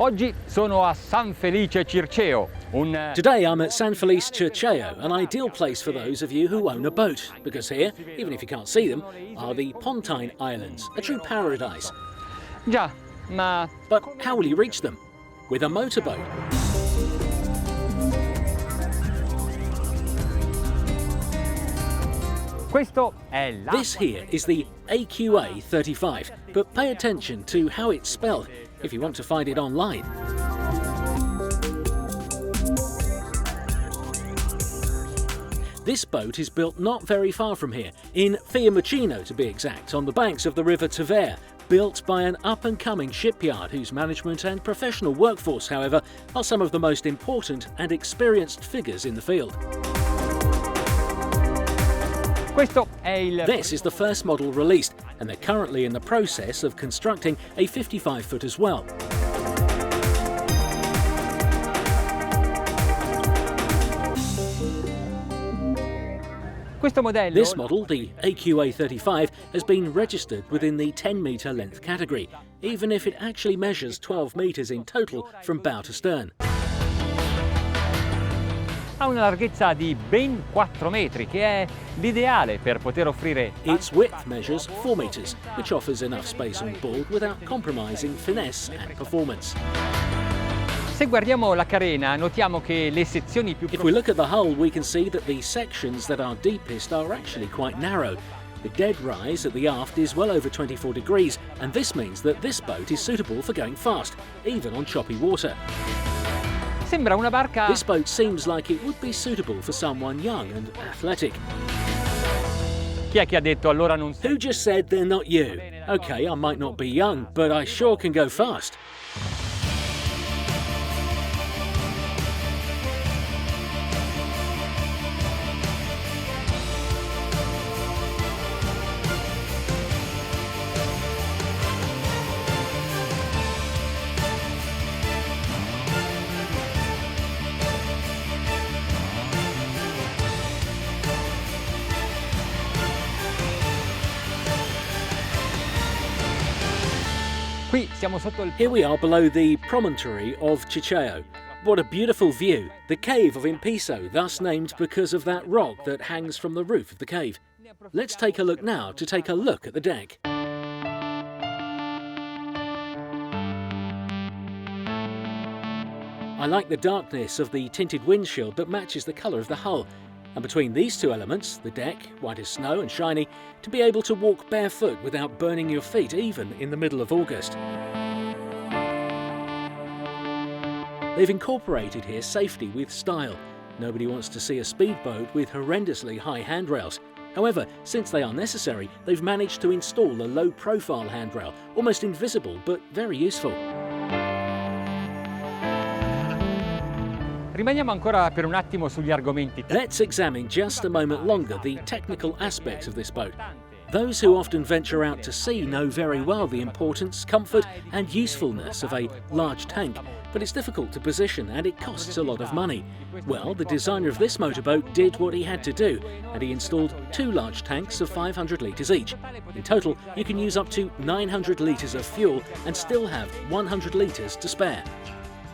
Oggi sono a San Felice Circeo, Today I'm at San Felice Circeo, an ideal place for those of you who own a boat, because here, even if you can't see them, are the Pontine Islands, a true paradise. Già, ma But how will you reach them? With a motorboat. questo è la... This here is the AQA 35, but pay attention to how it's spelled if you want to find it online. This boat is built not very far from here, in Fiumicino to be exact, on the banks of the river Tevere, built by an up-and-coming shipyard whose management and professional workforce, however, are some of the most important and experienced figures in the field. Questo è il... This is the first model released, and they're currently in the process of constructing a 55-foot as well. Questo modello... This model, the AQA 35, has been registered within the 10-metre length category, even if it actually measures 12 metres in total from bow to stern. ha una larghezza di ben 4 metri, che è l'ideale per poter offrire... Its width measures 4 metres, which offers enough space on board without compromising finesse and performance. Se guardiamo la carena, notiamo che le sezioni più If we look at the hull, we can see that the sections that are deepest are actually quite narrow. The dead rise at the aft is well over 24 degrees, and this means that this boat is suitable for going fast, even on choppy water. Sembra una barca... This boat seems like it would be suitable for someone young and athletic. Chi è che ha detto allora non sei? Who just said they're not you? Okay, I might not be young, but I sure can go fast. Qui siamo sotto il... Here we are below the promontory of Circeo. What a beautiful view! The cave of Impiso, thus named because of that rock that hangs from the roof of the cave. Let's take a look now to take a look at the deck. I like the darkness of the tinted windshield that matches the colour of the hull. And between these two elements, the deck, white as snow and shiny, to be able to walk barefoot without burning your feet even in the middle of August. They've incorporated here safety with style. Nobody wants to see a speedboat with horrendously high handrails. However, since they are necessary, they've managed to install a low-profile handrail, almost invisible but very useful. Rimaniamo ancora per un attimo sugli argomenti. Let's examine just a moment longer the technical aspects of this boat. Those who often venture out to sea know very well the importance, comfort and usefulness of a large tank, but it's difficult to position and it costs a lot of money. Well, the designer of this motorboat did what he had to do, and he installed 2 large tanks of 500 litres each. In total, you can use up to 900 litres of fuel and still have 100 litres to spare.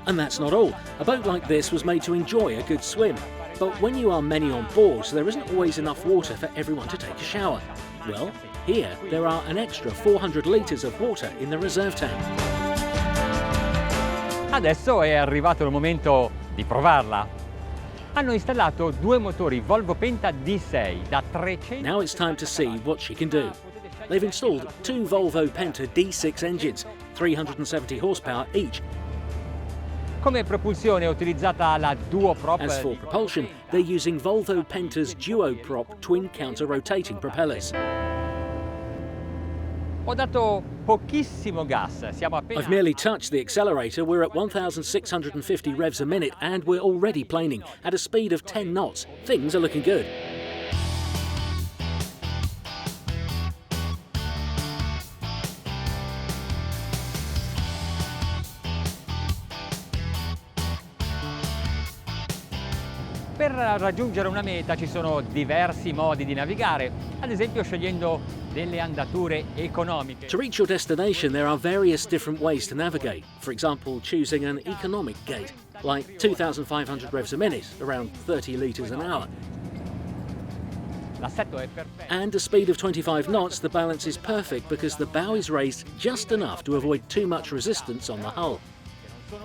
And that's not all. A boat like this was made to enjoy a good swim. But when you are many on board, there isn't always enough water for everyone to take a shower. Well, here there are an extra 400 litres of water in the reserve tank. Adesso è arrivato il momento di provarla. Hanno installato 2 motori Volvo Penta D6 da 300... Now it's time to see what she can do. They've installed 2 Volvo Penta D6 engines, 370 horsepower each. Come propulsione è utilizzata la duoprop. As for propulsion, they're using Volvo Penta's duoprop twin counter-rotating propellers. Ho dato pochissimo gas, siamo appena... I've merely touched the accelerator. We're at 1,650 revs a minute and we're already planing at a speed of 10 knots. Things are looking good. Per raggiungere una meta ci sono diversi modi di navigare, ad esempio scegliendo delle andature economiche. To reach your destination, there are various different ways to navigate. For example, choosing an economic gate, like 2,500 revs a minute, around 30 litres an hour. L'assetto è perfetto. And a speed of 25 knots, the balance is perfect because the bow is raised just enough to avoid too much resistance on the hull.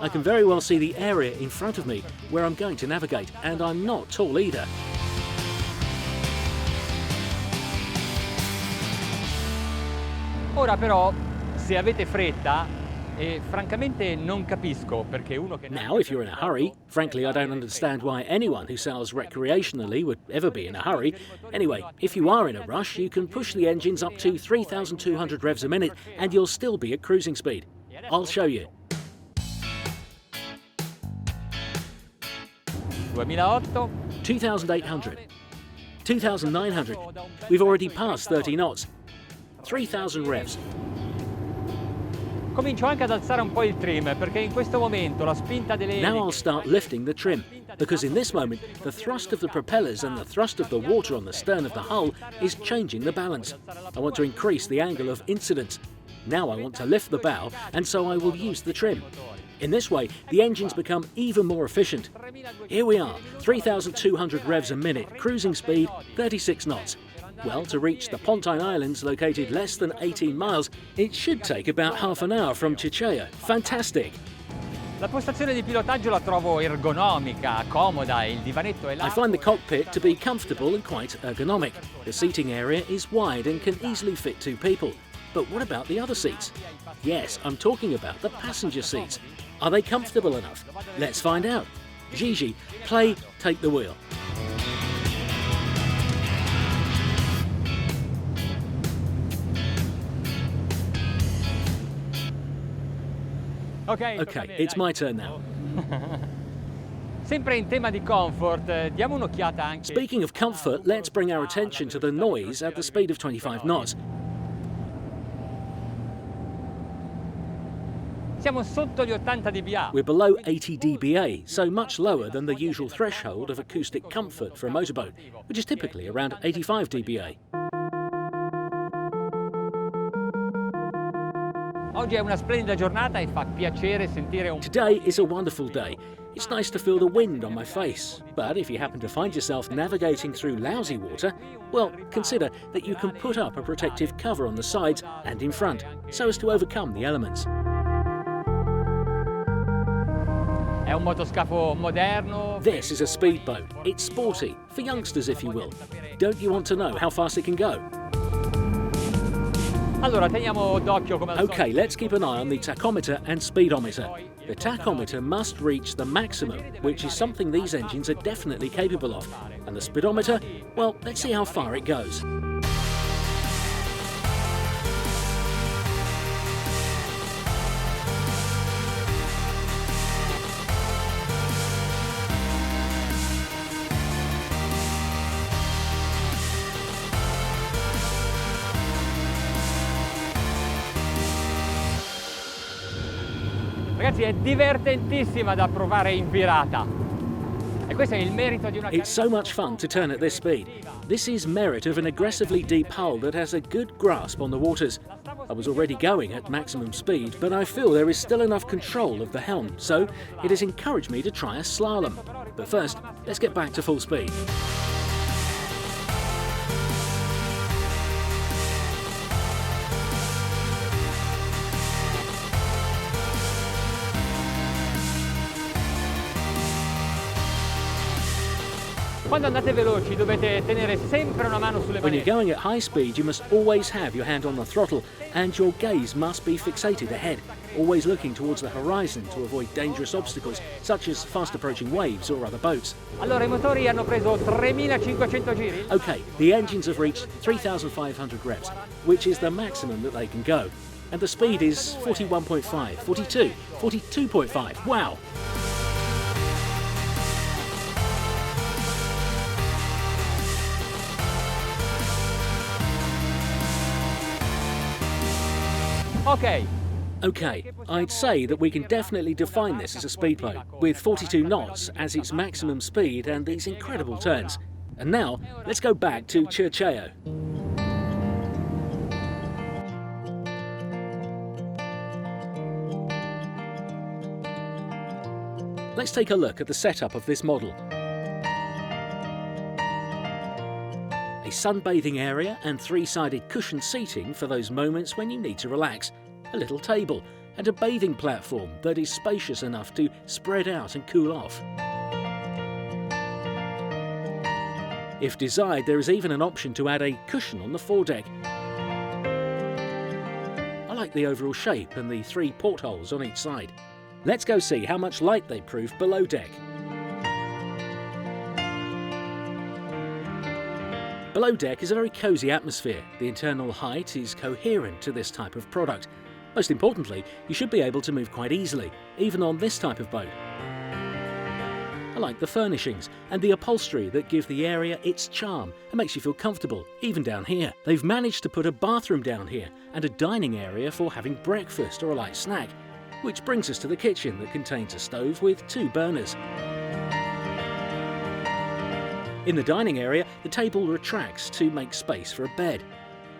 I can very well see the area in front of me where I'm going to navigate, and I'm not tall either. Ora però, se avete fretta, francamente non capisco perché uno che... Now, if you're in a hurry, frankly, I don't understand why anyone who sails recreationally would ever be in a hurry. Anyway, if you are in a rush, you can push the engines up to 3,200 revs a minute and you'll still be at cruising speed. I'll show you. 2008, 2,800, 2,900. We've already passed 30 knots. 3,000 revs. comincio anche ad alzare un po' il trim perché in questo momento la spinta delle Now I'll start lifting the trim, because in this moment the thrust of the propellers and the thrust of the water on the stern of the hull is changing the balance. I want to increase the angle of incidence. Now I want to lift the bow, and so I will use the trim. In this way, the engines become even more efficient. Here we are, 3,200 revs a minute, cruising speed 36 knots. Well, to reach the Pontine Islands, located less than 18 miles, it should take about half an hour from Cicea. Fantastic! La postazione di pilotaggio la trovo ergonomica, comoda, il divanetto è I largo. find the cockpit to be comfortable and quite ergonomic. The seating area is wide and can easily fit 2 people. But what about the other seats? Yes, I'm talking about the passenger seats. Are they comfortable enough? Let's find out. Gigi, play Take the Wheel. Ok, Okay, it's my turn now. Sempre in tema di comfort, diamo un'occhiata anche. Speaking of comfort, let's bring our attention to the noise at the speed of 25 knots. Siamo sotto gli 80 dBA. We're below 80 dBA, so much lower than the usual threshold of acoustic comfort for a motorboat, which is typically around 85 dBA. Oggi è una splendida giornata e fa piacere sentire un Today is a wonderful day. It's nice to feel the wind on my face. But if you happen to find yourself navigating through lousy water, well, consider that you can put up a protective cover on the sides and in front, so as to overcome the elements. È un motoscafo moderno. This is a speedboat. It's sporty, for youngsters if you will. Don't you want to know how fast it can go? Allora teniamo d'occhio come al Okay, let's keep an eye on the tachometer and speedometer. The tachometer must reach the maximum, which is something these engines are definitely capable of. And the speedometer, well, let's see how far it goes. Ragazzi, è divertentissima da provare in virata. E questo è il merito di una It's so much fun to turn at this speed. This is merit of an aggressively deep hull that has a good grasp on the waters. I was already going at maximum speed, but I feel there is still enough control of the helm, so it has encouraged me to try a slalom. But first, let's get back to full speed. Quando andate veloci dovete tenere sempre una mano sulle When you're manette. going at high speed, you must always have your hand on the throttle and your gaze must be fixated ahead, always looking towards the horizon to avoid dangerous obstacles such as fast approaching waves or other boats. Allora i motori hanno preso 3500 giri. Okay, the engines have reached 3,500 revs, which is the maximum that they can go. And the speed is 41.5, 42, 42.5. Wow! Ok, Okay, I'd say that we can definitely define this as a speedboat, with 42 knots as its maximum speed and these incredible turns. And now, let's go back to Cicea. Let's take a look at the setup of this model. A sunbathing area and three-sided cushioned seating for those moments when you need to relax, a little table, and a bathing platform that is spacious enough to spread out and cool off. If desired, there is even an option to add a cushion on the foredeck. I like the overall shape and the 3 portholes on each side. Let's go see how much light they prove below deck. Below deck is a very cosy atmosphere. The internal height is coherent to this type of product. Most importantly, you should be able to move quite easily, even on this type of boat. I like the furnishings and the upholstery that give the area its charm and makes you feel comfortable, even down here. They've managed to put a bathroom down here and a dining area for having breakfast or a light snack, which brings us to the kitchen that contains a stove with 2 burners. In the dining area, the table retracts to make space for a bed.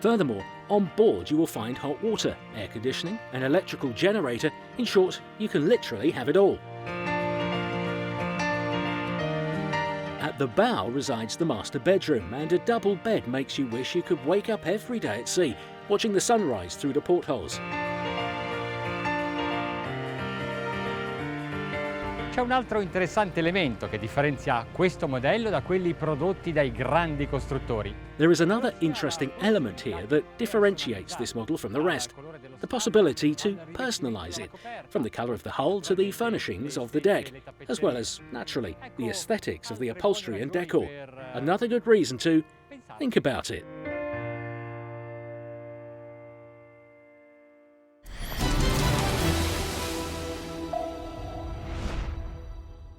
Furthermore, on board you will find hot water, air conditioning, an electrical generator. In short, you can literally have it all. At the bow resides the master bedroom, and a double bed makes you wish you could wake up every day at sea, watching the sunrise through the portholes. C'è un altro interessante elemento che differenzia questo modello da quelli prodotti dai grandi costruttori. There is another interesting element here that differentiates this model from the rest, the possibility to personalise it, from the colour of the hull to the furnishings of the deck, as well as, naturally, the aesthetics of the upholstery and decor. Another good reason to think about it.